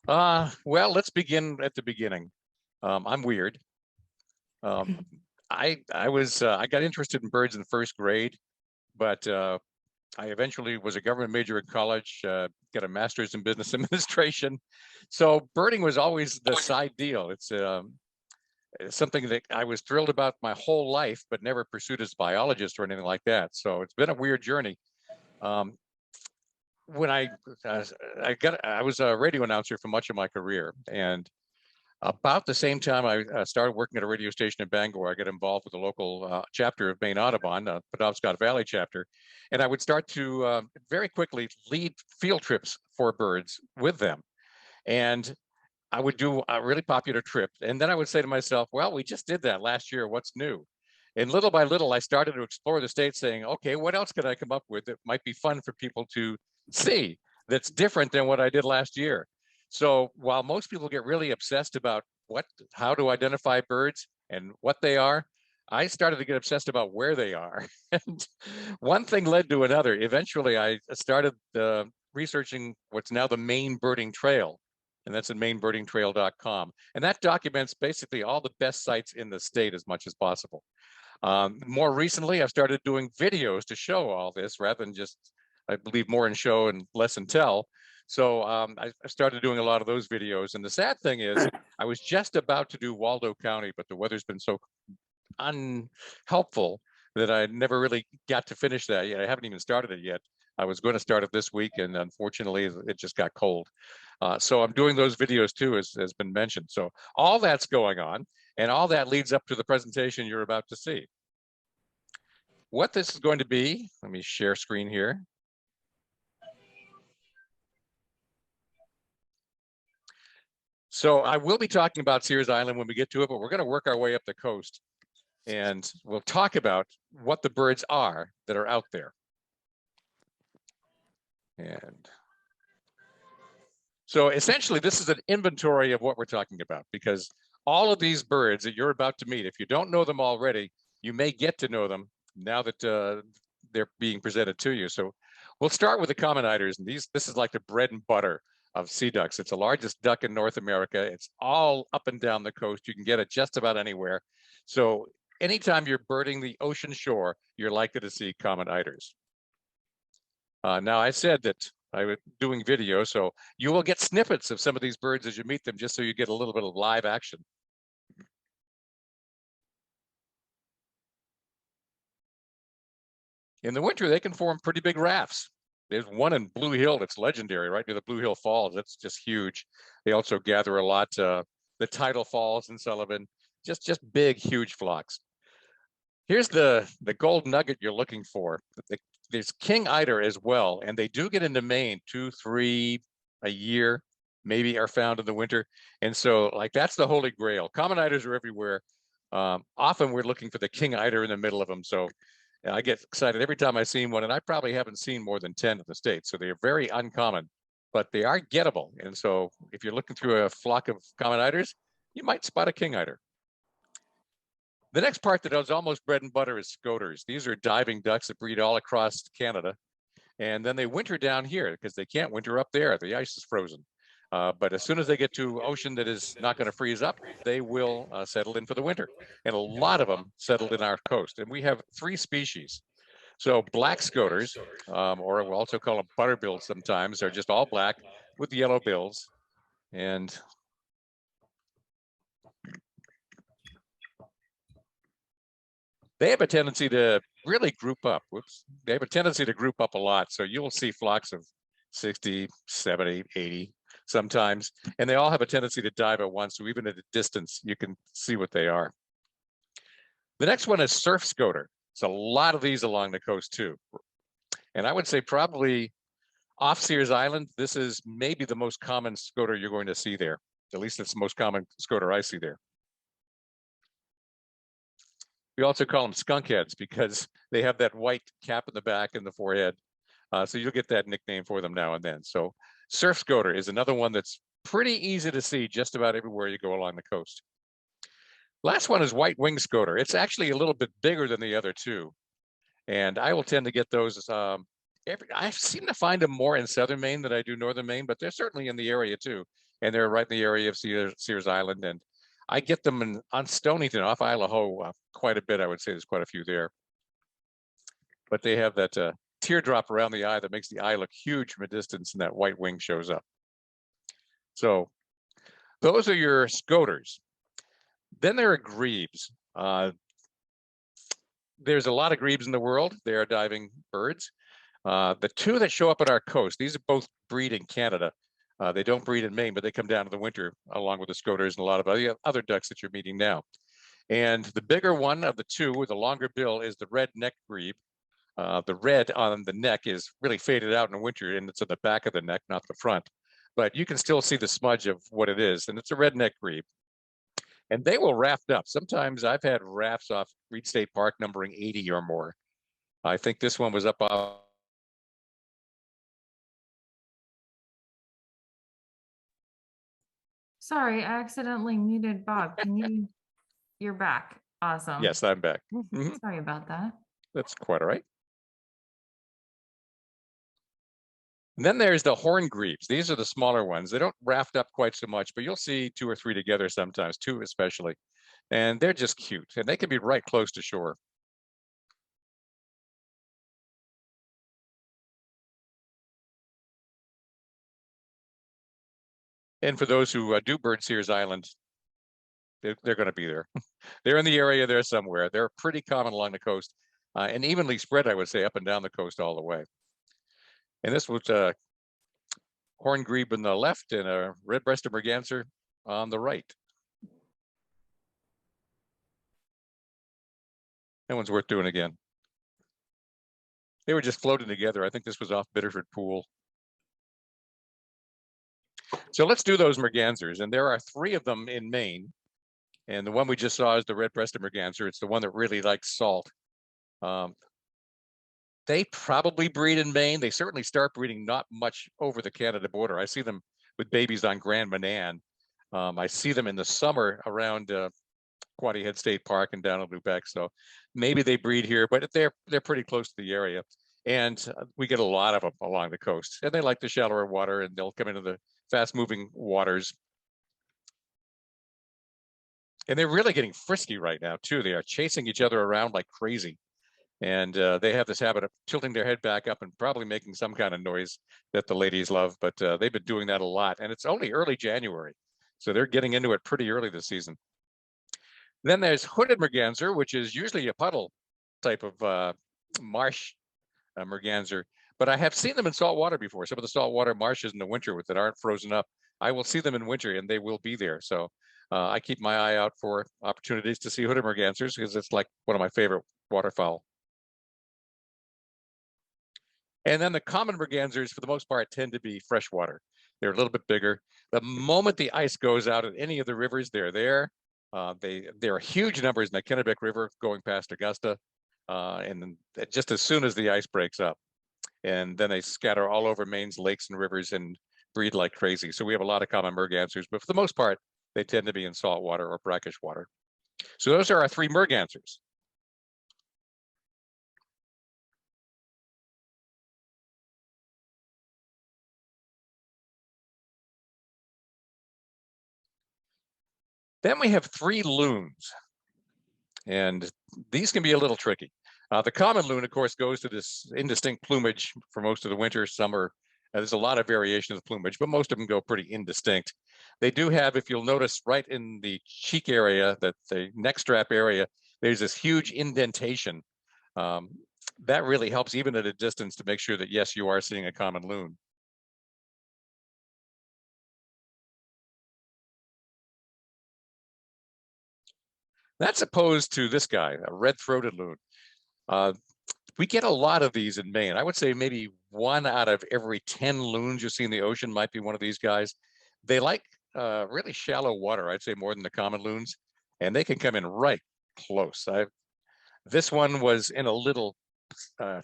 Well, let's begin at the beginning. I'm weird. Um, I got interested in birds in first grade, but I eventually was a government major in college, got a master's in business administration. So birding was always the side deal. It's something that I was thrilled about my whole life, but never pursued as a biologist or anything like that. So it's been a weird journey. Um, when uh, I was a radio announcer for much of my career, and about the same time I started working at a radio station in Bangor, I got involved with the local chapter of Maine Audubon, Penobscot Valley chapter, and I would start to very quickly lead field trips for birds with them. And I would do a really popular trip, and then I would say to myself, well, we just did that last year, what's new? And little by little, I started to explore the state saying, okay, what else could I come up with that might be fun for people to see that's different than what I did last year? So while most people get really obsessed about how to identify birds and what they are, I started to get obsessed about where they are. And one thing led to another. Eventually, I started researching what's now the Maine Birding Trail, and that's at mainbirdingtrail.com. And that documents basically all the best sites in the state as much as possible. More recently, I've started doing videos to show all this rather than just, I believe, more in show and less in tell. So I started doing a lot of those videos. And the sad thing is, I was just about to do Waldo County, but the weather's been so unhelpful that I never really got to finish that yet. I haven't even started it yet. I was going to start it this week, and unfortunately, it just got cold. So I'm doing those videos too, as has been mentioned. So all that's going on, and all that leads up to the presentation you're about to see. What this is going to be, let me share screen here. So I will be talking about Sears Island when we get to it, but we're going to work our way up the coast, and we'll talk about what the birds are that are out there. And so essentially, this is an inventory of what we're talking about, because all of these birds that you're about to meet, if you don't know them already, you may get to know them now that they're being presented to you. So we'll start with the common eiders, and this is like the bread and butter of sea ducks. It's the largest duck in North America. It's all up and down the coast. You can get it just about anywhere. So anytime you're birding the ocean shore, you're likely to see common eiders. Now, I said that I was doing video, so you will get snippets of some of these birds as you meet them, just so you get a little bit of live action. In the winter, they can form pretty big rafts. There's one in Blue Hill that's legendary, right near the Blue Hill Falls. That's just huge. They also gather a lot, the tidal falls in Sullivan, just big, huge flocks. Here's the gold nugget you're looking for. There's king eider as well, and they do get into Maine 2, 3 a year, maybe are found in the winter. And so like that's the holy grail. Common eiders are everywhere. Often we're looking for the king eider in the middle of them. So I get excited every time I see one, and I probably haven't seen more than 10 in the States. So they're very uncommon, but they are gettable. And so if you're looking through a flock of common eiders, you might spot a king eider. The next part that is almost bread and butter is scoters. These are diving ducks that breed all across Canada. And then they winter down here because they can't winter up there. The ice is frozen. But as soon as they get to ocean that is not going to freeze up, they will settle in for the winter. And a lot of them settled in our coast. And we have 3 species. So black scoters, or we'll also call them butterbills sometimes, are just all black with yellow bills. And they have a tendency to really group up. They have a tendency to group up a lot. So you'll see flocks of 60, 70, 80 sometimes, and they all have a tendency to dive at once. So even at a distance, you can see what they are. The next one is surf scoter. There's a lot of these along the coast too. And I would say probably off Sears Island, this is maybe the most common scoter you're going to see there. At least it's the most common scoter I see there. We also call them skunk heads because they have that white cap in the back and the forehead. So you'll get that nickname for them now and then. So surf scoter is another one that's pretty easy to see just about everywhere you go along the coast. Last one is white winged scoter. It's actually a little bit bigger than the other two. And I will tend to get those. I seem to find them more in southern Maine than I do northern Maine, but they're certainly in the area too. and they're right in the area of Sears Island. And I get them on Stonington off Isle of Ho quite a bit. I would say there's quite a few there. But they have that teardrop around the eye that makes the eye look huge from a distance, and that white wing shows up. So those are your scoters. Then there are grebes. There's a lot of grebes in the world. They are diving birds. The two that show up at our coast, these are both breed in Canada. They don't breed in Maine, but they come down in the winter along with the scoters and a lot of other ducks that you're meeting now. And the bigger one of the two with the longer bill is the red neck grebe. The red on the neck is really faded out in the winter, and it's at the back of the neck, not the front. But you can still see the smudge of what it is, and it's a red neck grebe. And they will raft up. Sometimes I've had rafts off Reed State Park numbering 80 or more. I think this one was up off. Sorry, I accidentally muted Bob. You're back. Awesome. Yes, I'm back. Sorry about that. That's quite all right. And then there's the horn grebes. These are the smaller ones. They don't raft up quite so much, but you'll see 2 or 3 together sometimes, 2 especially. And they're just cute, and they can be right close to shore. And for those who do bird Sears Island, they're going to be there. They're in the area there somewhere. They're pretty common along the coast, and evenly spread, I would say, up and down the coast all the way. And this was a horn grebe on the left and a red-breasted merganser on the right. That one's worth doing again. They were just floating together. I think this was off Bitterford Pool. So let's do those mergansers. And there are 3 of them in Maine. And the one we just saw is the red-breasted merganser. It's the one that really likes salt. They probably breed in Maine. They certainly start breeding not much over the Canada border. I see them with babies on Grand Manan. I see them in the summer around Quoddy Head State Park and down in Lubec. So maybe they breed here, but they're pretty close to the area. And we get a lot of them along the coast. And they like the shallower water, and they'll come into the fast-moving waters. And they're really getting frisky right now, too. They are chasing each other around like crazy. And they have this habit of tilting their head back up and probably making some kind of noise that the ladies love. But they've been doing that a lot. And it's only early January. So they're getting into it pretty early this season. Then there's hooded merganser, which is usually a puddle type of marsh merganser. But I have seen them in salt water before. Some of the saltwater marshes in the winter that aren't frozen up. I will see them in winter, and they will be there. So I keep my eye out for opportunities to see hooded mergansers because it's like one of my favorite waterfowl. And then the common mergansers, for the most part, tend to be freshwater. They're a little bit bigger. The moment the ice goes out at any of the rivers, they're there. There are huge numbers in the Kennebec River going past Augusta, and just as soon as the ice breaks up, and then they scatter all over Maine's lakes and rivers and breed like crazy. So we have a lot of common mergansers, but for the most part, they tend to be in salt water or brackish water. So those are our 3 mergansers. Then we have 3 loons, and these can be a little tricky. The common loon, of course, goes to this indistinct plumage for most of the winter, summer. There's a lot of variation of plumage, but most of them go pretty indistinct. They do have, if you'll notice, right in the cheek area, that the neck strap area, there's this huge indentation. That really helps even at a distance to make sure that, yes, you are seeing a common loon. That's opposed to this guy, a red-throated loon. We get a lot of these in Maine. I would say maybe 1 out of every 10 loons you see in the ocean might be one of these guys. They like really shallow water, I'd say more than the common loons, and they can come in right close. This one was in a little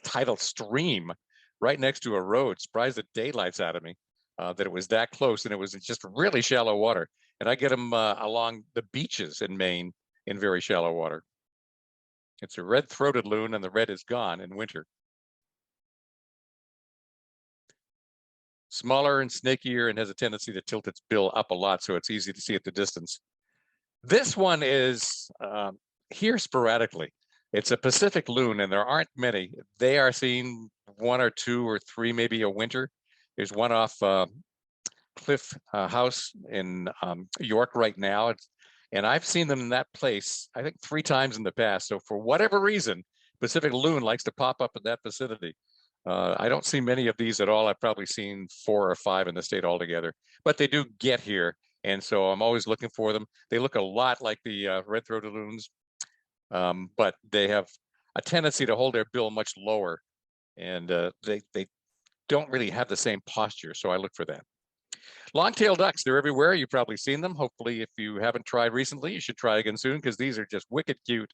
tidal stream right next to a road. Surprised the daylights out of me that it was that close, and it was just really shallow water. And I get them along the beaches in Maine in very shallow water. It's a red-throated loon, and the red is gone in winter. smaller and snakier and has a tendency to tilt its bill up a lot, so it's easy to see at the distance. This one is here sporadically. It's a Pacific loon, and there aren't many. They are seen 1 or 2 or 3, maybe a winter. There's one off Cliff House in York right now. And I've seen them in that place, I think 3 times in the past. So for whatever reason, Pacific loon likes to pop up in that vicinity. I don't see many of these at all. I've probably seen 4 or 5 in the state altogether, but they do get here. And so I'm always looking for them. They look a lot like the red-throated loons, but they have a tendency to hold their bill much lower, and they don't really have the same posture. So I look for that. Long-tailed ducks, they're everywhere. You've probably seen them. Hopefully, if you haven't tried recently, you should try again soon, because these are just wicked cute.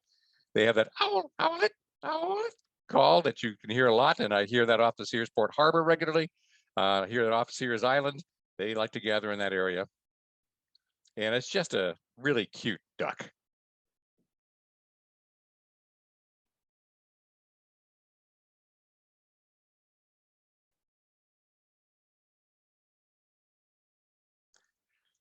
They have that owl, owlet, owlet call that you can hear a lot, and I hear that off the Searsport Harbor regularly. Hear that off Sears Island. They like to gather in that area. And it's just a really cute duck.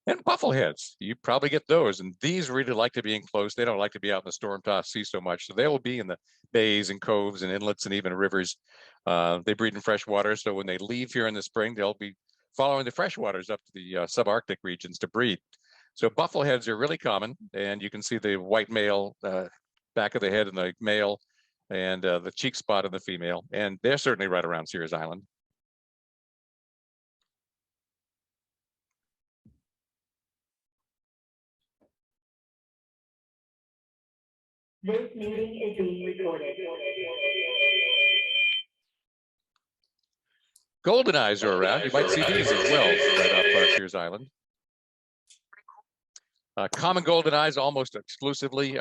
And buffleheads, you probably get those. And these really like to be enclosed. They don't like to be out in the storm-tossed sea so much. So they will be in the bays and coves and inlets and even rivers. They breed in fresh water. So when they leave here in the spring, they'll be following the freshwaters up to the subarctic regions to breed. So buffleheads are really common. And you can see the white male back of the head in the male, and the cheek spot in the female. And they're certainly right around Sears Island. This meeting is being recorded. Golden eyes are around. You might see these as well right off Sears Island. Common golden eyes almost exclusively.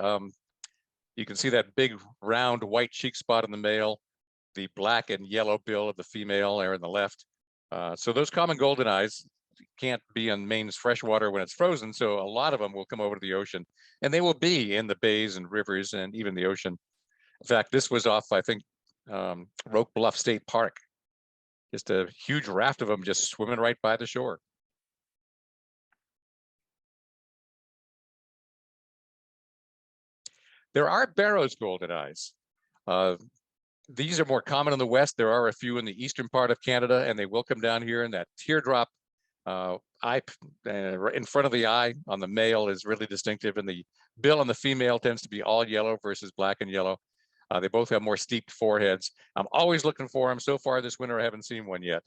You can see that big round white cheek spot in the male, the black and yellow bill of the female are in the left. So those common golden eyes can't be in Maine's freshwater when it's frozen, so a lot of them will come over to the ocean, and they will be in the bays and rivers and even the ocean. In fact, this was off, I think, Roque Bluff State Park. Just a huge raft of them just swimming right by the shore. There are Barrow's golden eyes. These are more common in the west. There are a few in the eastern part of Canada, and they will come down here. And that teardrop eye in front of the eye on the male is really distinctive, and the bill on the female tends to be all yellow versus black and yellow. They both have more steeped foreheads. I'm always looking for them. So far this winter, I haven't seen one yet,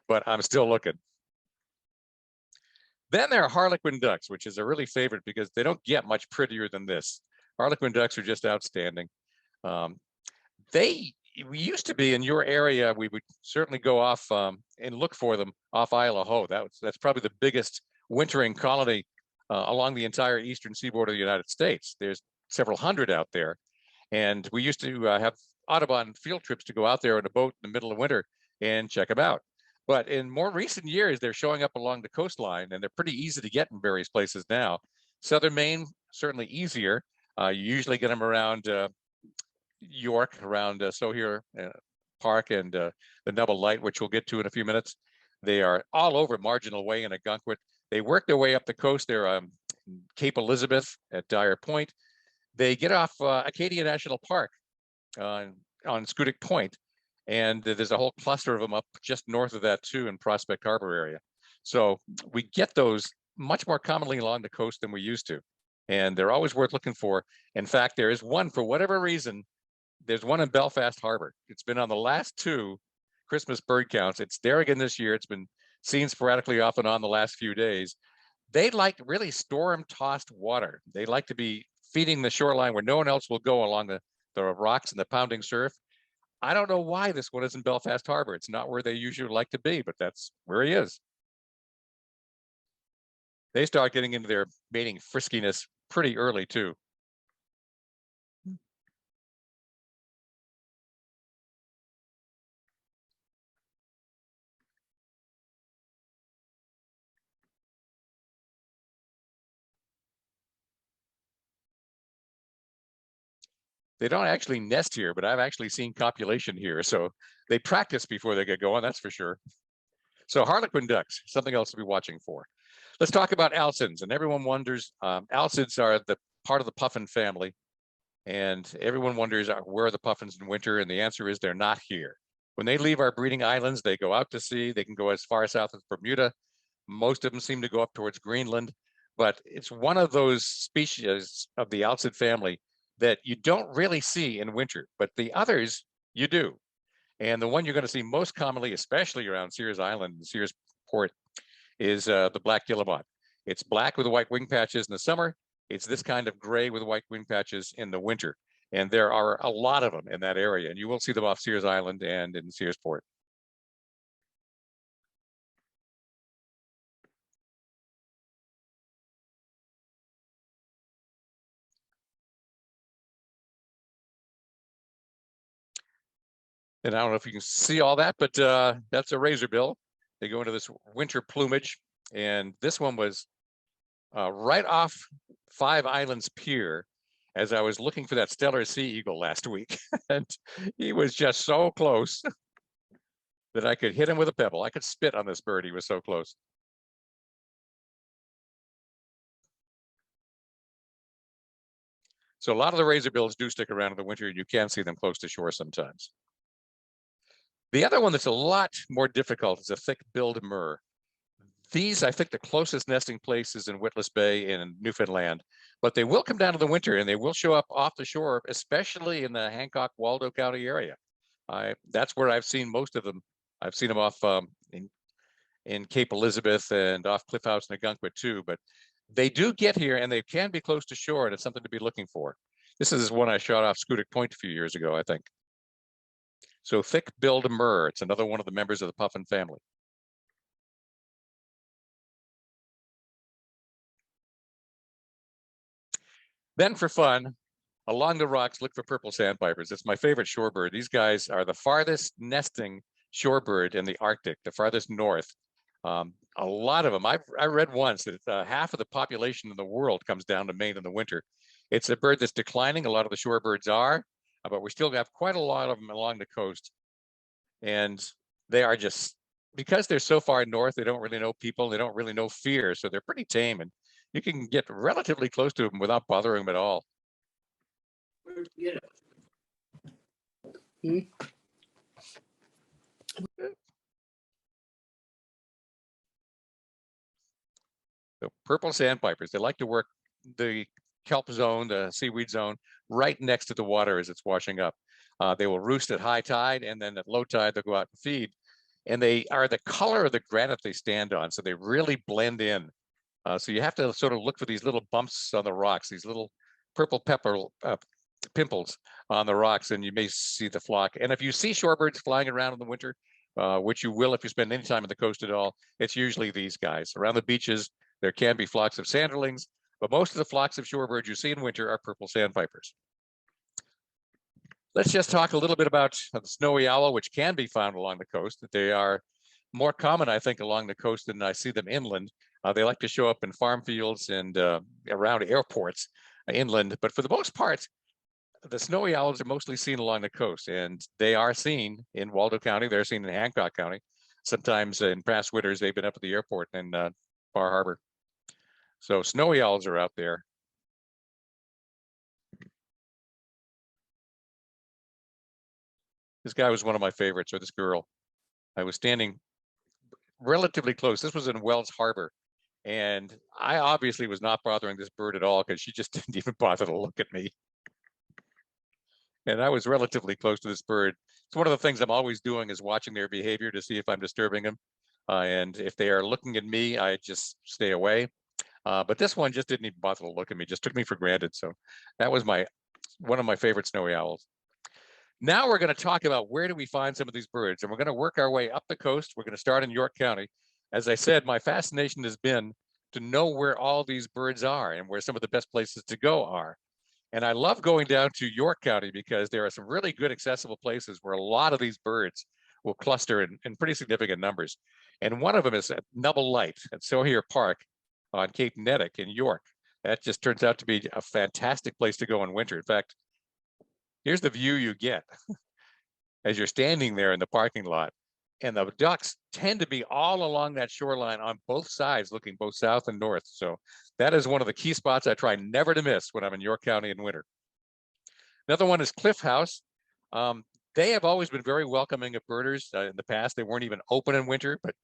but I'm still looking. Then there are Harlequin ducks, which is a really favorite because they don't get much prettier than this. Harlequin ducks are just outstanding. We used to be in your area. We would certainly go off and look for them off Isle of Howe. That's probably the biggest wintering colony along the entire eastern seaboard of the United States. There's several hundred out there. And we used to have Audubon field trips to go out there in a boat in the middle of winter and check them out. But in more recent years, they're showing up along the coastline, and they're pretty easy to get in various places now. Southern Maine, certainly easier. You usually get them around York, around Sohere Park and the Nubble Light, which we'll get to in a few minutes. They are all over Marginal Way and Agunquit. They work their way up the coast. They're Cape Elizabeth at Dyer Point. They get off Acadia National Park on Schoodic Point, and there's a whole cluster of them up just north of that too in Prospect Harbor area. So we get those much more commonly along the coast than we used to, and they're always worth looking for. In fact, there is one, for whatever reason, there's one in Belfast Harbor. It's been on the last 2 Christmas bird counts. It's there again this year. It's been seen sporadically off and on the last few days. They like really storm-tossed water. They like to be feeding the shoreline where no one else will go along the rocks and the pounding surf. I don't know why this one is in Belfast Harbor. It's not where they usually like to be, but that's where he is. They start getting into their mating friskiness pretty early too. They don't actually nest here, but I've actually seen copulation here. So they practice before they get going, that's for sure. So harlequin ducks, something else to be watching for. Let's talk about alcids. And everyone wonders, alcids are the part of the puffin family. And everyone wonders, where are the puffins in winter? And the answer is they're not here. When they leave our breeding islands, they go out to sea. They can go as far south as Bermuda. Most of them seem to go up towards Greenland. But it's one of those species of the alcid family that you don't really see in winter, but the others you do. And the one you're going to see most commonly, especially around Sears Island and Searsport, is the black guillemot. It's black with white wing patches in the summer. It's this kind of gray with white wing patches in the winter. And there are a lot of them in that area, and you will see them off Sears Island and in Searsport. And I don't know if you can see all that, but that's a razorbill. They go into this winter plumage. And this one was right off Five Islands Pier as I was looking for that stellar sea eagle last week. And he was just so close that I could hit him with a pebble. I could spit on this bird. He was so close. So a lot of the razorbills do stick around in the winter, and you can see them close to shore sometimes. The other one that's a lot more difficult is a thick-billed murre. These, I think, the closest nesting place is in Witless Bay in Newfoundland, but they will come down in the winter and they will show up off the shore, especially in the Hancock-Waldo County area. That's where I've seen most of them. I've seen them off in Cape Elizabeth and off Cliff House and Agunquit too, but they do get here and they can be close to shore, and it's something to be looking for. This is one I shot off Schoodic Point a few years ago, I think. So thick-billed murre, it's another one of the members of the puffin family. Then for fun, along the rocks, look for purple sandpipers. It's my favorite shorebird. These guys are the farthest nesting shorebird in the Arctic, the farthest north. A lot of them. I read once that half of the population in the world comes down to Maine in the winter. It's a bird that's declining. A lot of the shorebirds are, but we still have quite a lot of them along the coast. And they are just, because they're so far north, they don't really know people. They don't really know fear. So they're pretty tame, and you can get relatively close to them without bothering them at all. So purple sandpipers, they like to work the kelp zone, the seaweed zone, right next to the water as it's washing up. They will roost at high tide, and then at low tide, they'll go out and feed. And they are the color of the granite they stand on, so they really blend in. So you have to sort of look for these little bumps on the rocks, these little purple pepper pimples on the rocks, and you may see the flock. And if you see shorebirds flying around in the winter, which you will if you spend any time on the coast at all, it's usually these guys. Around the beaches, there can be flocks of sanderlings, but most of the flocks of shorebirds you see in winter are purple sandpipers. Let's just talk a little bit about the snowy owl, which can be found along the coast. They are more common, I think, along the coast than I see them inland. They like to show up in farm fields and around airports inland, but for the most part, the snowy owls are mostly seen along the coast, and they are seen in Waldo County. They're seen in Hancock County. Sometimes in past winters, they've been up at the airport in Bar Harbor. So snowy owls are out there. This guy was one of my favorites, or this girl. I was standing relatively close. This was in Wells Harbor. And I obviously was not bothering this bird at all because she just didn't even bother to look at me. And I was relatively close to this bird. It's one of the things I'm always doing is watching their behavior to see if I'm disturbing them. And if they are looking at me, I just stay away. But this one just didn't even bother to look at me, just took me for granted. So that was one of my favorite snowy owls. Now we're going to talk about where do we find some of these birds, and we're going to work our way up the coast. We're going to start in York County. As I said, my fascination has been to know where all these birds are and where some of the best places to go are. And I love going down to York County because there are some really good accessible places where a lot of these birds will cluster in pretty significant numbers. And one of them is at Nubble Light at Sohier Park on Cape Nettic in York. That just turns out to be a fantastic place to go in winter. In fact, here's the view you get as you're standing there in the parking lot. And the ducks tend to be all along that shoreline on both sides, looking both south and north. So that is one of the key spots I try never to miss when I'm in York County in winter. Another one is Cliff House. They have always been very welcoming of birders. In the past, they weren't even open in winter, but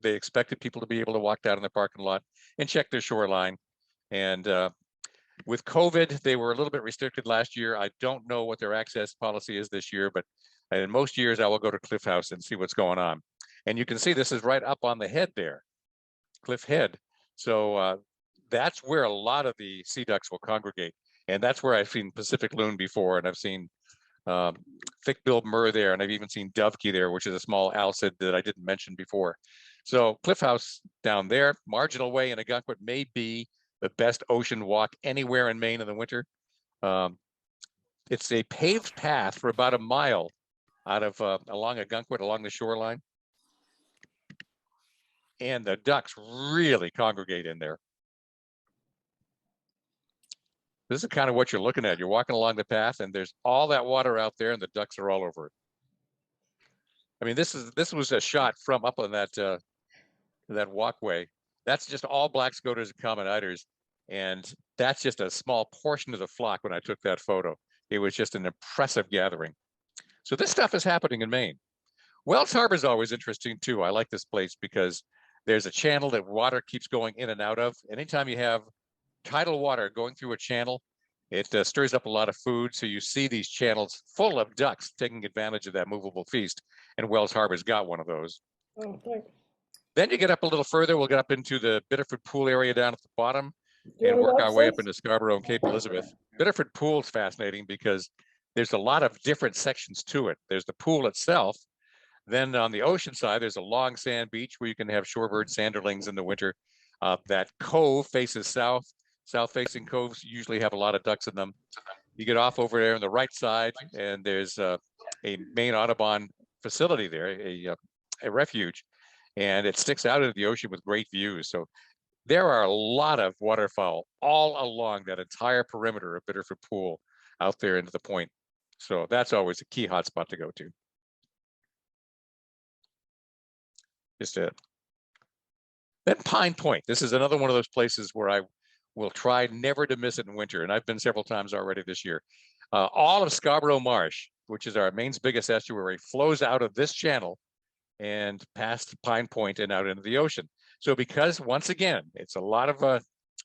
they expected people to be able to walk down in the parking lot and check their shoreline. And with COVID, they were a little bit restricted last year. I don't know what their access policy is this year, but in most years, I will go to Cliff House and see what's going on. And you can see this is right up on the head there, Cliff Head. So that's where a lot of the sea ducks will congregate. And that's where I've seen Pacific loon before, and I've seen thick-billed murre there, and I've even seen dovekey there, which is a small alcid that I didn't mention before. So Cliff House down there, Marginal Way in Ogunquit may be the best ocean walk anywhere in Maine in the winter. It's a paved path for about a mile out of along Ogunquit, along the shoreline. And the ducks really congregate in there. This is kind of what you're looking at. You're walking along the path and there's all that water out there and the ducks are all over it. I mean, this was a shot from up on that walkway. That's just all black scoters and common eiders. And that's just a small portion of the flock when I took that photo. It was just an impressive gathering. So this stuff is happening in Maine. Wells Harbor is always interesting too. I like this place because there's a channel that water keeps going in and out of. Anytime you have tidal water going through a channel, it stirs up a lot of food. So you see these channels full of ducks taking advantage of that movable feast. And Wells Harbor's got one of those. Oh, thanks. Then you get up a little further, we'll get up into the Bitterford Pool area down at the bottom You and wanna work go our way up upstairs? into Scarborough and Cape Elizabeth. Bitterford Pool is fascinating because there's a lot of different sections to it. There's the pool itself. Then on the ocean side, there's a long sand beach where you can have shorebird sanderlings in the winter. That cove faces south. South-facing coves usually have a lot of ducks in them. You get off over there on the right side, and there's a Maine Audubon facility there, a refuge, and it sticks out into the ocean with great views. So there are a lot of waterfowl all along that entire perimeter of Bitterford Pool out there into the point. So that's always a key hotspot to go to. Just it. Then Pine Point. This is another one of those places where I will try never to miss it in winter, and I've been several times already this year. All of Scarborough Marsh, which is our Maine's biggest estuary, flows out of this channel and past Pine Point and out into the ocean. So because, once again, it's a lot of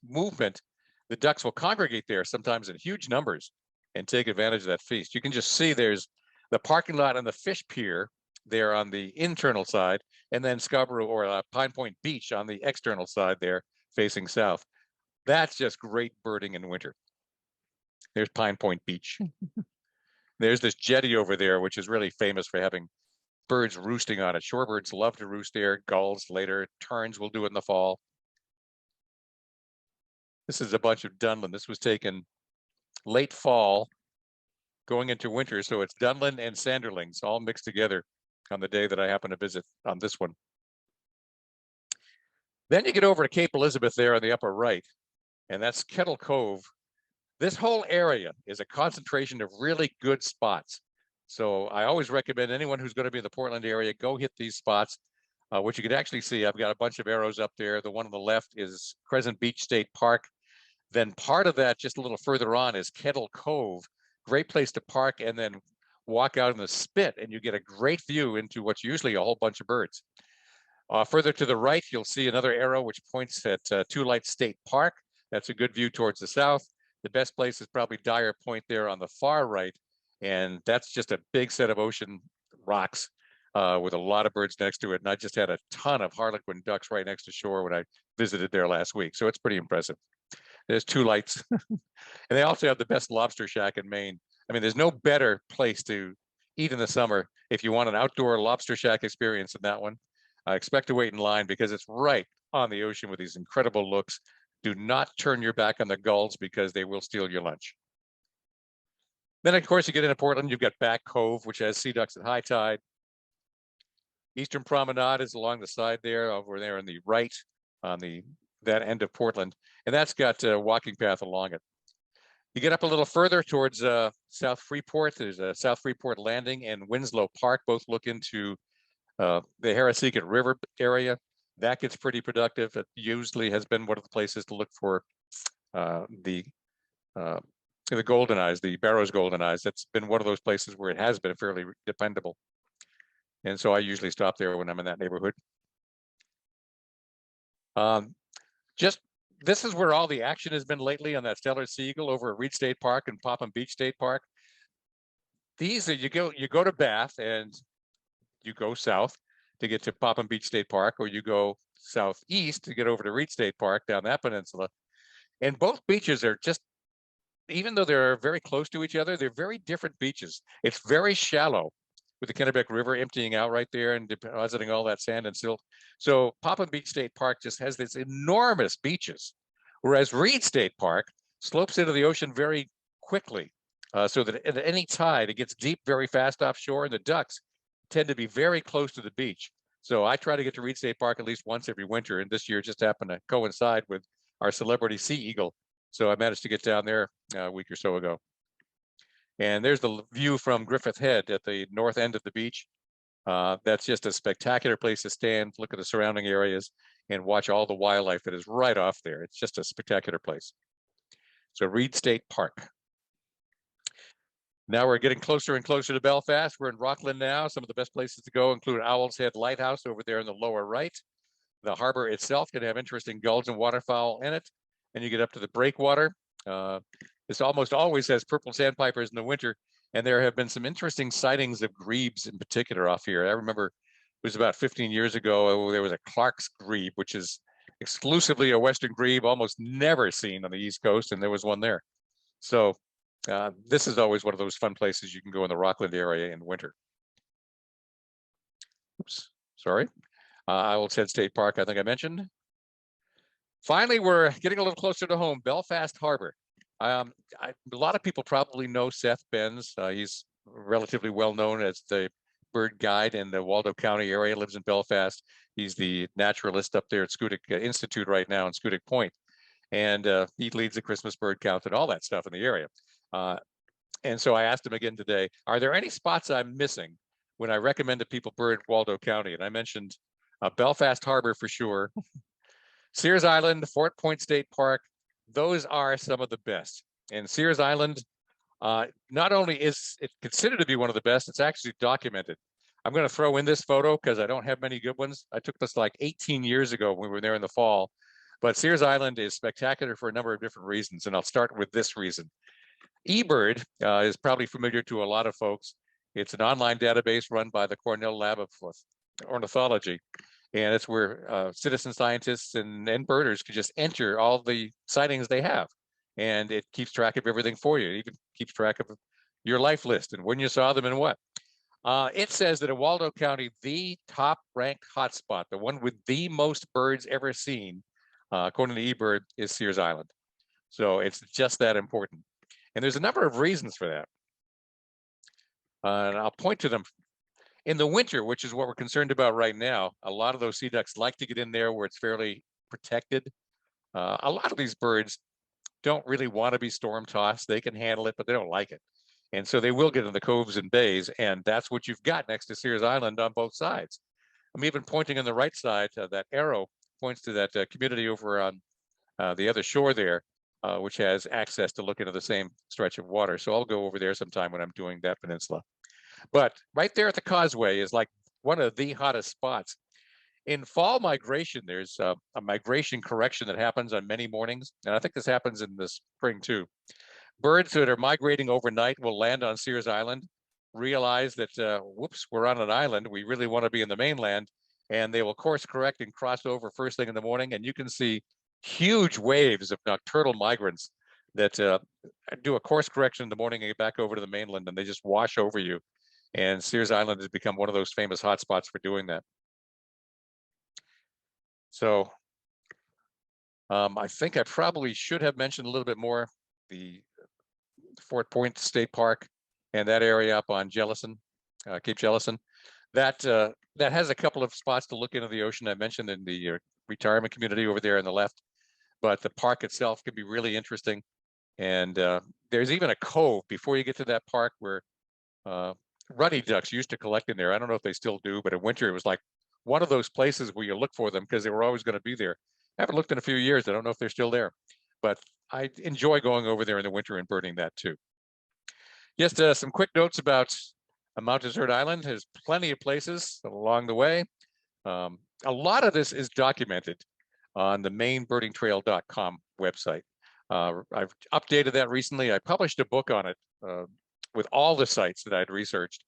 movement, the ducks will congregate there, sometimes in huge numbers, and take advantage of that feast. You can just see there's the parking lot and the fish pier there on the internal side, and then Scarborough or Pine Point Beach on the external side there facing south. That's just great birding in winter. There's Pine Point Beach. There's this jetty over there, which is really famous for having birds roosting on it. Shorebirds love to roost there, gulls later, terns will do it in the fall. This is a bunch of Dunlin. This was taken late fall, going into winter. So it's Dunlin and Sanderlings all mixed together on the day that I happen to visit on this one. Then you get over to Cape Elizabeth there on the upper right, and that's Kettle Cove. This whole area is a concentration of really good spots. So I always recommend anyone who's going to be in the Portland area, go hit these spots. What you can actually see, I've got a bunch of arrows up there. The one on the left is Crescent Beach State Park. Then part of that, just a little further on, is Kettle Cove. Great place to park and then walk out in the spit, and you get a great view into what's usually a whole bunch of birds. Further to the right, you'll see another arrow which points at Two Lights State Park. That's a good view towards the south. The best place is probably Dyer Point there on the far right, and that's just a big set of ocean rocks with a lot of birds next to it. And I just had a ton of harlequin ducks right next to shore when I visited there last week, so it's pretty impressive. There's Two Lights, and they also have the best lobster shack in Maine. I mean, there's no better place to eat in the summer if you want an outdoor lobster shack experience than that one. I expect to wait in line because it's right on the ocean with these incredible looks. Do not turn your back on the gulls because they will steal your lunch. Then, of course, you get into Portland, you've got Back Cove, which has sea ducks at high tide. Eastern Promenade is along the side there, over there on the right, on that end of Portland, and that's got a walking path along it. You get up a little further towards South Freeport. There's a South Freeport Landing and Winslow Park, both look into The Harrisicot River area, that gets pretty productive. It usually has been one of the places to look for the golden eyes, the Barrows golden eyes. That's been one of those places where it has been fairly dependable. And so I usually stop there when I'm in that neighborhood. Just this is where all the action has been lately on that Stellar Seagull over at Reed State Park and Popham Beach State Park. These are you go to Bath and you go south to get to Popham Beach State Park, or you go southeast to get over to Reed State Park down that peninsula. And both beaches are just, even though they're very close to each other, they're very different beaches. It's very shallow with the Kennebec River emptying out right there and depositing all that sand and silt. So Popham Beach State Park just has this enormous beaches, whereas Reed State Park slopes into the ocean very quickly, so that at any tide, it gets deep very fast offshore, and the ducks tend to be very close to the beach. So I try to get to Reed State Park at least once every winter, and this year just happened to coincide with our celebrity sea eagle. So I managed to get down there a week or so ago. And there's the view from Griffith Head at the north end of the beach. That's just a spectacular place to stand, look at the surrounding areas, and watch all the wildlife that is right off there. It's just a spectacular place. So Reed State Park. Now we're getting closer and closer to Belfast. We're in Rockland now. Some of the best places to go include Owl's Head Lighthouse over there in the lower right. The harbor itself can have interesting gulls and waterfowl in it. And you get up to the breakwater. This almost always has purple sandpipers in the winter, and there have been some interesting sightings of grebes in particular off here. I remember it was about 15 years ago, there was a Clark's grebe, which is exclusively a western grebe, almost never seen on the East Coast, and there was one there. So this is always one of those fun places you can go in the Rockland area in winter. Oops, sorry. Owl's Head State Park, I think I mentioned. Finally, we're getting a little closer to home, Belfast Harbor. A lot of people probably know Seth Benz. He's relatively well known as the bird guide in the Waldo County area, lives in Belfast. He's the naturalist up there at Schoodic Institute right now in Schoodic Point. And he leads the Christmas bird count and all that stuff in the area. And so I asked him again today, are there any spots I'm missing when I recommend to people bird Waldo County? And I mentioned Belfast Harbor for sure. Sears Island, Fort Point State Park, those are some of the best. And Sears Island, not only is it considered to be one of the best, it's actually documented. I'm going to throw in this photo because I don't have many good ones. I took this like 18 years ago when we were there in the fall. But Sears Island is spectacular for a number of different reasons, and I'll start with this reason. eBird is probably familiar to a lot of folks. It's an online database run by the Cornell Lab of Ornithology. And it's where citizen scientists and birders can just enter all the sightings they have. And it keeps track of everything for you. It even keeps track of your life list and when you saw them and what. It says that in Waldo County, the top ranked hotspot, the one with the most birds ever seen, according to eBird, is Sears Island. So it's just that important. And there's a number of reasons for that. And I'll point to them. In the winter, which is what we're concerned about right now, a lot of those sea ducks like to get in there where it's fairly protected. A lot of these birds don't really want to be storm tossed. They can handle it, but they don't like it. And so they will get in the coves and bays, and that's what you've got next to Sears Island on both sides. I'm even pointing on the right side, that arrow points to that community over on the other shore there, which has access to look into the same stretch of water. So I'll go over there sometime when I'm doing that peninsula. But right there at the causeway is like one of the hottest spots. In fall migration, there's a migration correction that happens on many mornings. And I think this happens in the spring too. Birds that are migrating overnight will land on Sears Island, realize that, whoops, we're on an island. We really want to be in the mainland. And they will course correct and cross over first thing in the morning. And you can see huge waves of nocturnal migrants that do a course correction in the morning and get back over to the mainland, and they just wash over you. And Sears Island has become one of those famous hotspots for doing that. So I think I probably should have mentioned a little bit more the Fort Point State Park and that area up on Jellison, Cape Jellison. That has a couple of spots to look into the ocean. I mentioned in the retirement community over there on the left, but the park itself can be really interesting. And there's even a cove before you get to that park where ruddy ducks used to collect in there. I don't know if they still do, but in winter it was like one of those places where you look for them because they were always going to be there. I haven't looked in a few years. I don't know if they're still there, but I enjoy going over there in the winter and birding that too. Just some quick notes about Mount Desert Island. There's plenty of places along the way. A lot of this is documented on the mainbirdingtrail.com website. I've updated that recently. I published a book on it with all the sites that I'd researched.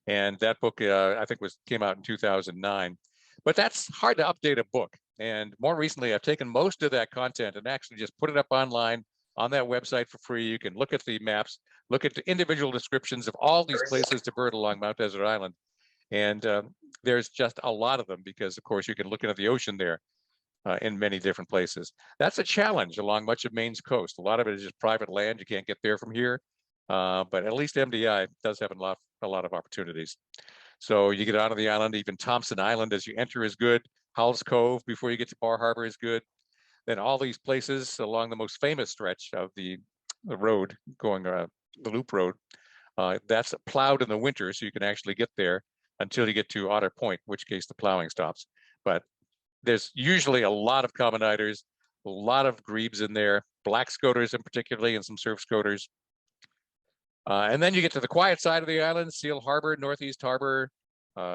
And that book, I think, came out in 2009. But that's hard to update a book. And more recently, I've taken most of that content and actually just put it up online on that website for free. You can look at the maps, look at the individual descriptions of all these places to bird along Mount Desert Island. And there's just a lot of them because, of course, you can look into the ocean there in many different places. That's a challenge along much of Maine's coast. A lot of it is just private land. You can't get there from here. But at least MDI does have a lot of opportunities. So you get out of the island, even Thompson Island as you enter is good. Howell's Cove before you get to Bar Harbor is good. Then all these places along the most famous stretch of the road going the loop road, that's plowed in the winter, so you can actually get there until you get to Otter Point, in which case the plowing stops. But there's usually a lot of common-iders, a lot of grebes in there, black scoters in particularly, and some surf scoters. And then you get to the quiet side of the island, Seal Harbor, Northeast Harbor,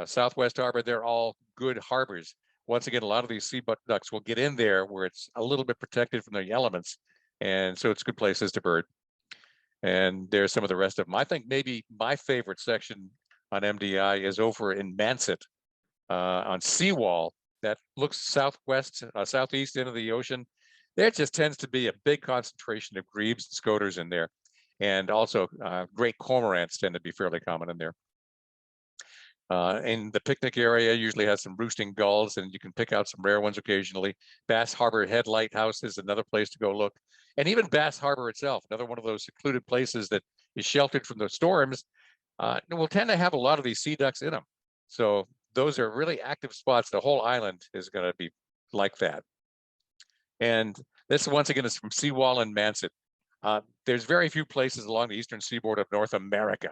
Southwest Harbor. They're all good harbors. Once again, a lot of these sea ducks will get in there where it's a little bit protected from the elements. And so it's good places to bird. And there's some of the rest of them. I think maybe my favorite section on MDI is over in Manset on Seawall that looks southwest, southeast into the ocean. There just tends to be a big concentration of grebes and scoters in there. And also great cormorants tend to be fairly common in there. In the picnic area, usually has some roosting gulls, and you can pick out some rare ones occasionally. Bass Harbor Head Lighthouse is another place to go look. And even Bass Harbor itself, another one of those secluded places that is sheltered from the storms, will tend to have a lot of these sea ducks in them. So those are really active spots. The whole island is going to be like that. And this, once again, is from Seawall and Manset. There's very few places along the eastern seaboard of North America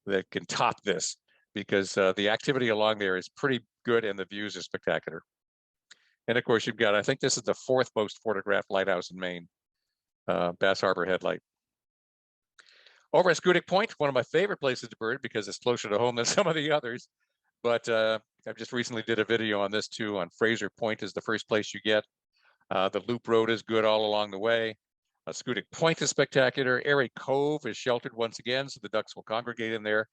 that can top this because the activity along there is pretty good and the views are spectacular. And of course, you've got, I think this is the 4th most photographed lighthouse in Maine, Bass Harbor Headlight. Over at Schoodic Point, one of my favorite places to bird because it's closer to home than some of the others. But I've just recently did a video on this too, on Fraser Point is the first place you get. The loop road is good all along the way. Schoodic Point is spectacular. Airy Cove is sheltered once again, so the ducks will congregate in there.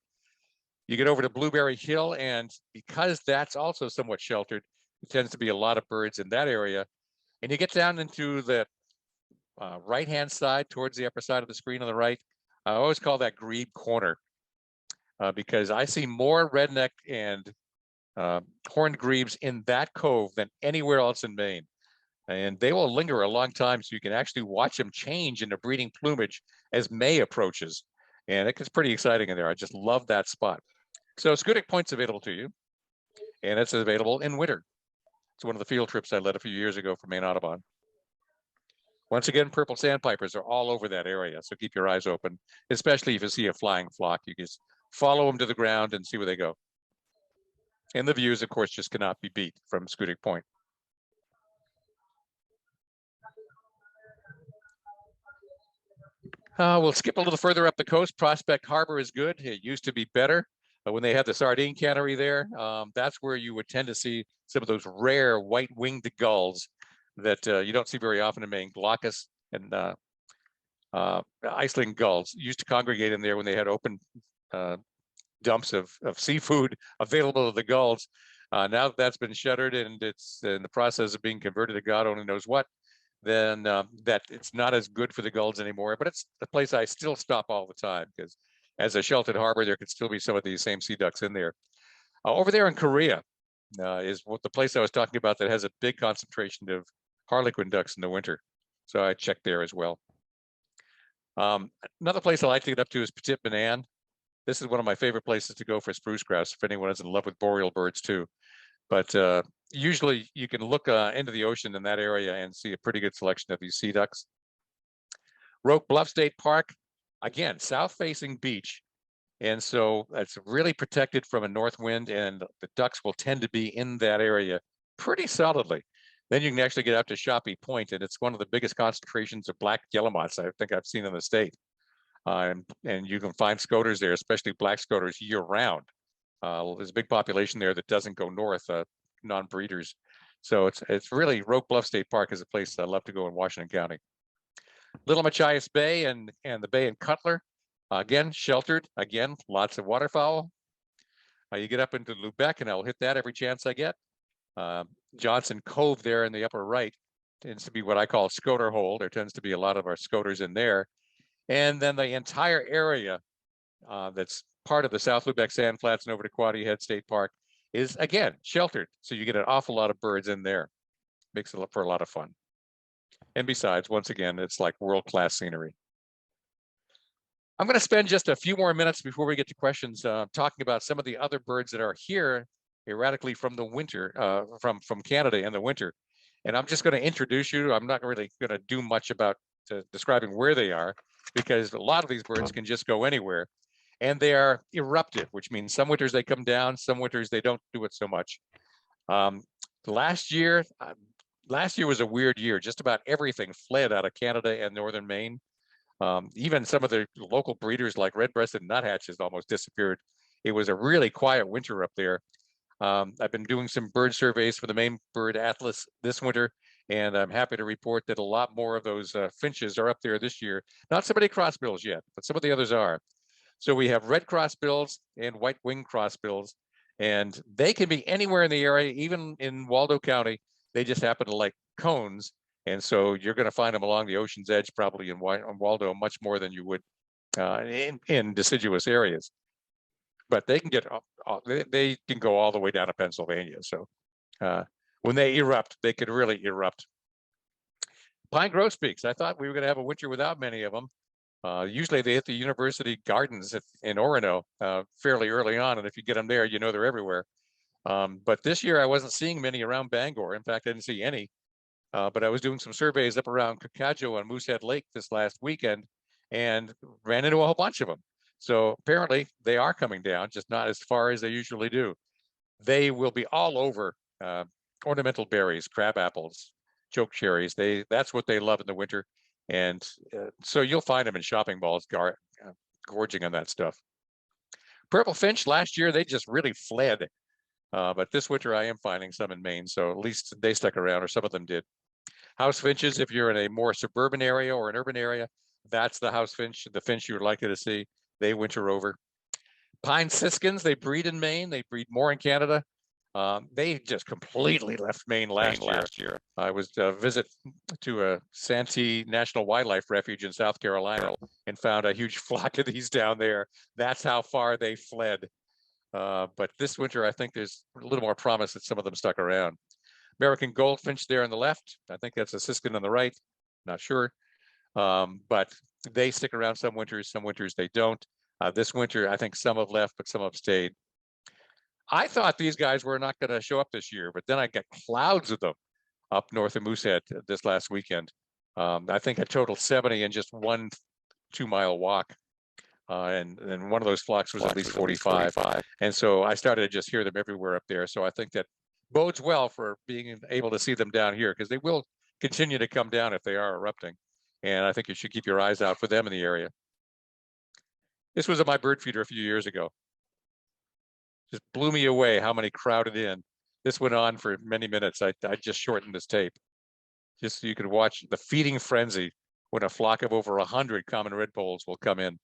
You get over to Blueberry Hill, and because that's also somewhat sheltered, it tends to be a lot of birds in that area. And you get down into the right-hand side, towards the upper side of the screen on the right. I always call that Grebe Corner because I see more redneck and horned grebes in that cove than anywhere else in Maine. And they will linger a long time, so you can actually watch them change into breeding plumage as May approaches. And it gets pretty exciting in there. I just love that spot. So Schoodic Point's available to you, and it's available in winter. It's one of the field trips I led a few years ago for Maine Audubon. Once again, purple sandpipers are all over that area, so keep your eyes open, especially if you see a flying flock. You just follow them to the ground and see where they go. And the views, of course, just cannot be beat from Schoodic Point. We'll skip a little further up the coast. Prospect Harbor is good. It used to be better when they had the sardine cannery there. That's where you would tend to see some of those rare white-winged gulls that you don't see very often in Maine. Glaucus and Iceland gulls used to congregate in there when they had open dumps of seafood available to the gulls. Now that that's been shuttered and it's in the process of being converted to God only knows what, then that it's not as good for the gulls anymore. But it's a place I still stop all the time because as a sheltered harbor, there could still be some of these same sea ducks in there. Over there in Korea is what the place I was talking about that has a big concentration of harlequin ducks in the winter. So I checked there as well. Another place I like to get up to is Petit Manan. This is one of my favorite places to go for spruce grouse, if anyone is in love with boreal birds too. But usually you can look into the ocean in that area and see a pretty good selection of these sea ducks. Roque Bluff State Park, again, south-facing beach. And so it's really protected from a north wind, and the ducks will tend to be in that area pretty solidly. Then you can actually get up to Shoppy Point, and it's one of the biggest concentrations of black guillemots I think I've seen in the state. And you can find scoters there, especially black scoters, year round. There's a big population there that doesn't go north, non-breeders. So it's really, Roque Bluff State Park is a place I love to go in Washington County. Little Machias Bay and the bay in Cutler, again, sheltered, again, lots of waterfowl. You get up into Lubec, and I'll hit that every chance I get. Johnson Cove there in the upper right tends to be what I call a scoter hole. There tends to be a lot of our scoters in there. And then the entire area that's part of the South Lubec Sand Flats and over to Quoddy Head State Park is, again, sheltered. So you get an awful lot of birds in there. Makes it for a lot of fun. And besides, once again, it's like world-class scenery. I'm going to spend just a few more minutes before we get to questions talking about some of the other birds that are here erratically from the winter, from Canada in the winter. And I'm just going to introduce you. I'm not really going to do much about describing where they are, because a lot of these birds can just go anywhere. And they are eruptive, which means some winters they come down, some winters they don't do it so much. Last year was a weird year. Just about everything fled out of Canada and northern Maine. Even some of the local breeders like red-breasted nuthatches almost disappeared. It was a really quiet winter up there. I've been doing some bird surveys for the Maine Bird Atlas this winter, and I'm happy to report that a lot more of those finches are up there this year. Not so many crossbills yet, but some of the others are. So we have red crossbills and white-winged crossbills, and they can be anywhere in the area, even in Waldo County. They just happen to like cones, and so you're going to find them along the ocean's edge, probably in Waldo, much more than you would in deciduous areas. But they can they can go all the way down to Pennsylvania. So when they erupt, they could really erupt. Pine grosbeaks. I thought we were going to have a winter without many of them. Usually they hit the university gardens in Orono fairly early on, and if you get them there, you know they're everywhere. But this year I wasn't seeing many around Bangor. In fact, I didn't see any. But I was doing some surveys up around Cocadjo on Moosehead Lake this last weekend and ran into a whole bunch of them. So apparently they are coming down, just not as far as they usually do. They will be all over ornamental berries, crab apples, choke cherries. That's what they love in the winter. And so you'll find them in shopping malls gorging on that stuff. Purple finch, last year, they just really fled. But this winter I am finding some in Maine, so at least they stuck around, or some of them did. House finches, if you're in a more suburban area or an urban area, that's the house finch, the finch you would likely to see. They winter over. Pine siskins, they breed in Maine. They breed more in Canada. They just completely left Maine last year. I was visit to a Santee National Wildlife Refuge in South Carolina and found a huge flock of these down there. That's how far they fled. But this winter, I think there's a little more promise that some of them stuck around. American goldfinch there on the left. I think that's a siskin on the right. Not sure. But they stick around some winters they don't. This winter, I think some have left, but some have stayed. I thought these guys were not going to show up this year, but then I got clouds of them up north of Moosehead this last weekend. I think a total 70 in just 1 2-mile walk. And one of those flocks was at least 45. And so I started to just hear them everywhere up there. So I think that bodes well for being able to see them down here, because they will continue to come down if they are erupting. And I think you should keep your eyes out for them in the area. This was at my bird feeder a few years ago. Just blew me away how many crowded in. This went on for many minutes. I just shortened this tape, just so you could watch the feeding frenzy when a flock of over 100 common redpolls will come in.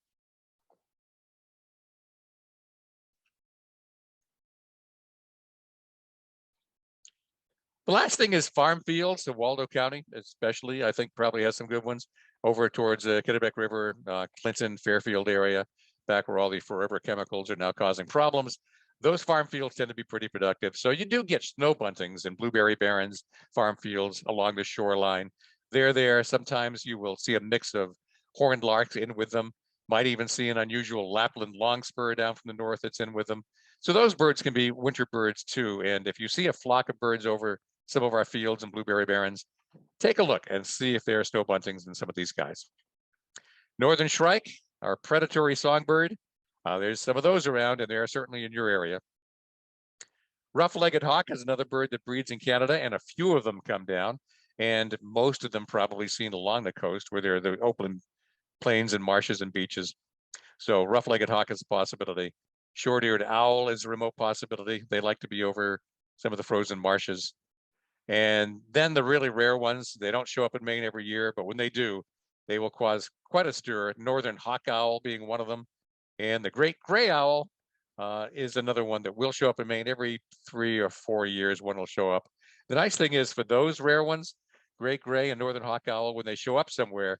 The last thing is farm fields. So Waldo County, especially, I think probably has some good ones over towards the Kennebec River, Clinton, Fairfield area, back where all the forever chemicals are now causing problems. Those farm fields tend to be pretty productive. So you do get snow buntings and blueberry barrens, farm fields along the shoreline. They're there. Sometimes you will see a mix of horned larks in with them. Might even see an unusual Lapland longspur down from the north that's in with them. So those birds can be winter birds too. And if you see a flock of birds over some of our fields and blueberry barrens, take a look and see if there are snow buntings in some of these guys. Northern shrike, our predatory songbird. There's some of those around, and they are certainly in your area. Rough-legged hawk is another bird that breeds in Canada, and a few of them come down, and most of them probably seen along the coast where there are the open plains and marshes and beaches. So rough-legged hawk is a possibility. Short-eared owl is a remote possibility. They like to be over some of the frozen marshes. And then the really rare ones, they don't show up in Maine every year, but when they do, they will cause quite a stir. Northern hawk owl being one of them. And the great gray owl is another one that will show up in Maine every 3 or 4 years. One will show up. The nice thing is for those rare ones, great gray and northern hawk owl, when they show up somewhere,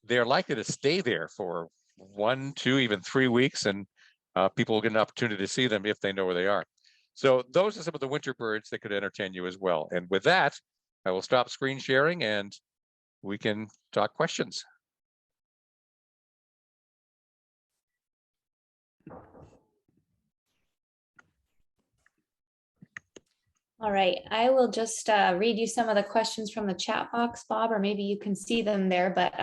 they're likely to stay there for 1, 2, even 3 weeks, and people will get an opportunity to see them if they know where they are. So those are some of the winter birds that could entertain you as well. And with that, I will stop screen sharing and we can talk questions. All right, I will just read you some of the questions from the chat box, Bob, or maybe you can see them there, but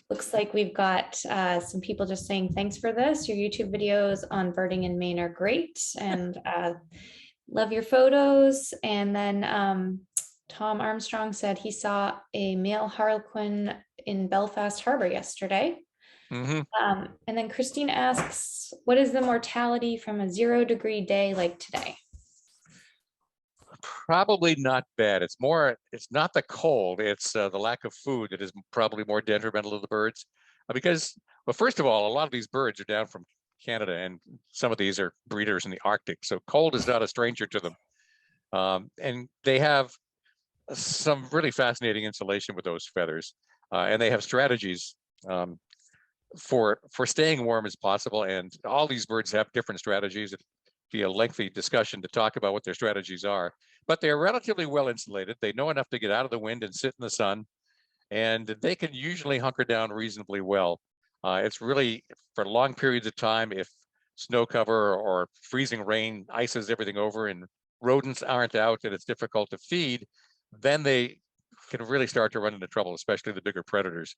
looks like we've got some people just saying, thanks for this. Your YouTube videos on birding in Maine are great, and love your photos. And then Tom Armstrong said he saw a male harlequin in Belfast Harbor yesterday. And then Christine asks, what is the mortality from a 0-degree day like today? Probably not bad. It's not the cold, it's the lack of food that is probably more detrimental to the birds. Because, well, first of all, a lot of these birds are down from Canada, and some of these are breeders in the Arctic. So cold is not a stranger to them. And they have some really fascinating insulation with those feathers. And they have strategies for staying warm as possible. And all these birds have different strategies. It'd be a lengthy discussion to talk about what their strategies are. But they're relatively well insulated. They know enough to get out of the wind and sit in the sun, and they can usually hunker down reasonably well. It's really for long periods of time, if snow cover or freezing rain ices everything over and rodents aren't out and it's difficult to feed, then they can really start to run into trouble, especially the bigger predators.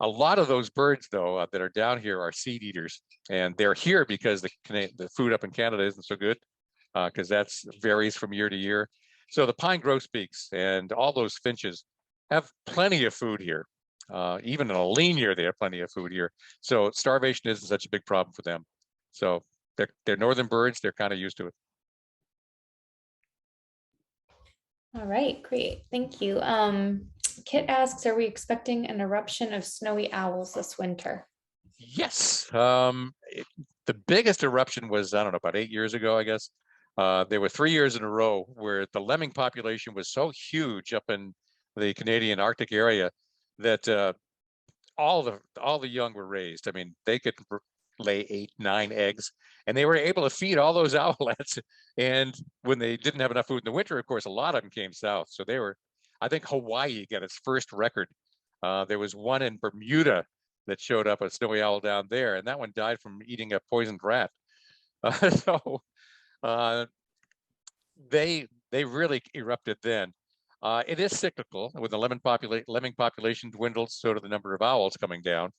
A lot of those birds, though, that are down here are seed eaters, and they're here because the food up in Canada isn't so good, because that varies from year to year. So the pine grosbeaks and all those finches have plenty of food here. Even in a lean year, they have plenty of food here. So starvation isn't such a big problem for them. So they're northern birds. They're kind of used to it. All right, great. Thank you. Kit asks, are we expecting an eruption of snowy owls this winter? Yes. The biggest eruption was, I don't know, about 8 years ago, I guess. There were 3 years in a row where the lemming population was so huge up in the Canadian Arctic area that all the young were raised. I mean, they could lay 8, 9 eggs, and they were able to feed all those owlets. And when they didn't have enough food in the winter, of course, a lot of them came south. So they were, I think Hawaii got its first record. There was one in Bermuda that showed up, a snowy owl down there, and that one died from eating a poisoned rat. So they really erupted then. It is cyclical. When the lemming population dwindles, so do the number of owls coming down.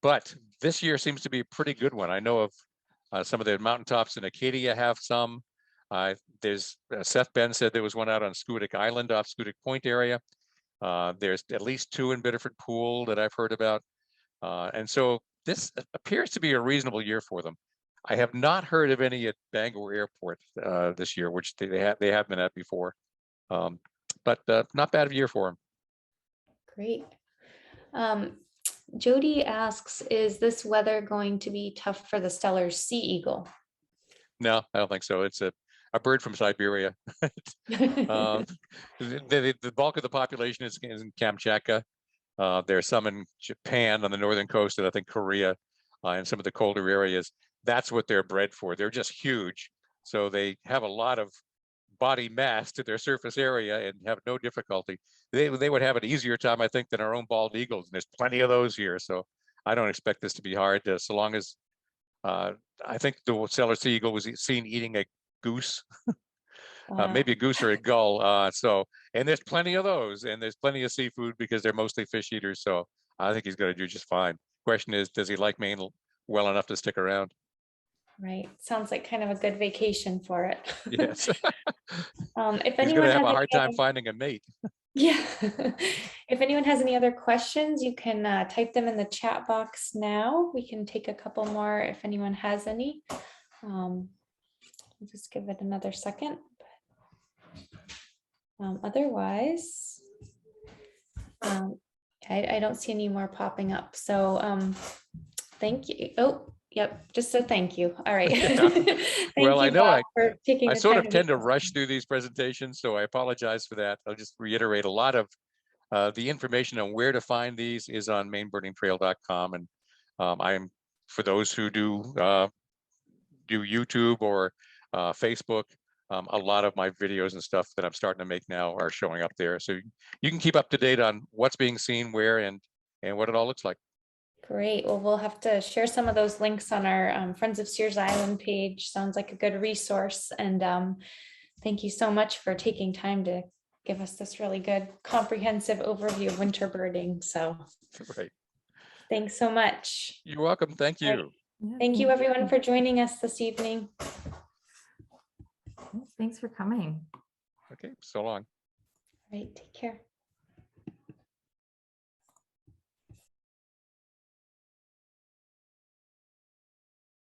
But this year seems to be a pretty good one. I know of some of the mountaintops in Acadia have some. There's Seth Ben said there was one out on Scudic Island off Scudic Point area. There's at least 2 in Biddeford Pool that I've heard about. And so this appears to be a reasonable year for them. I have not heard of any at Bangor Airport this year, which they have been at before. But not bad of a year for them. Great. Jody asks, is this weather going to be tough for the Steller sea eagle? No, I don't think so. It's a bird from Siberia. The bulk of the population is in Kamchatka. There's some in Japan on the northern coast, and I think Korea, and some of the colder areas. That's what they're bred for. They're just huge. So they have a lot of body mass to their surface area and have no difficulty. They would have an easier time, I think, than our own bald eagles. And there's plenty of those here. So I don't expect this to be hard, so long as I think the Steller sea eagle was seen eating a goose. Wow. Maybe a goose or a gull. And there's plenty of those, and there's plenty of seafood because they're mostly fish eaters. So I think he's going to do just fine. Question is, does he like Maine well enough to stick around? Right. Sounds like kind of a good vacation for it. Yes. If He's anyone gonna has have a any hard time other- finding a mate. Yeah. If anyone has any other questions, you can type them in the chat box now. We can take a couple more if anyone has any. I'll just give it another second. Otherwise, I don't see any more popping up. So thank you. Oh, yep. Just so thank you. All right. Yeah. Thank Well, I you, know Bob, for taking I the sort time of tend to meet us. rush through these presentations, so I apologize for that. I'll just reiterate a lot of the information on where to find these is on mainburningtrail.com. And I'm, for those who do YouTube or Facebook, a lot of my videos and stuff that I'm starting to make now are showing up there. So you can keep up to date on what's being seen where and what it all looks like. Great. Well, we'll have to share some of those links on our Friends of Sears Island page. Sounds like a good resource. And thank you so much for taking time to give us this really good comprehensive overview of winter birding. So Right. thanks so much. You're welcome. Thank Right. you. Yeah, Thank you everyone for joining us this evening. Thanks for coming. Okay, so long. All right, take care.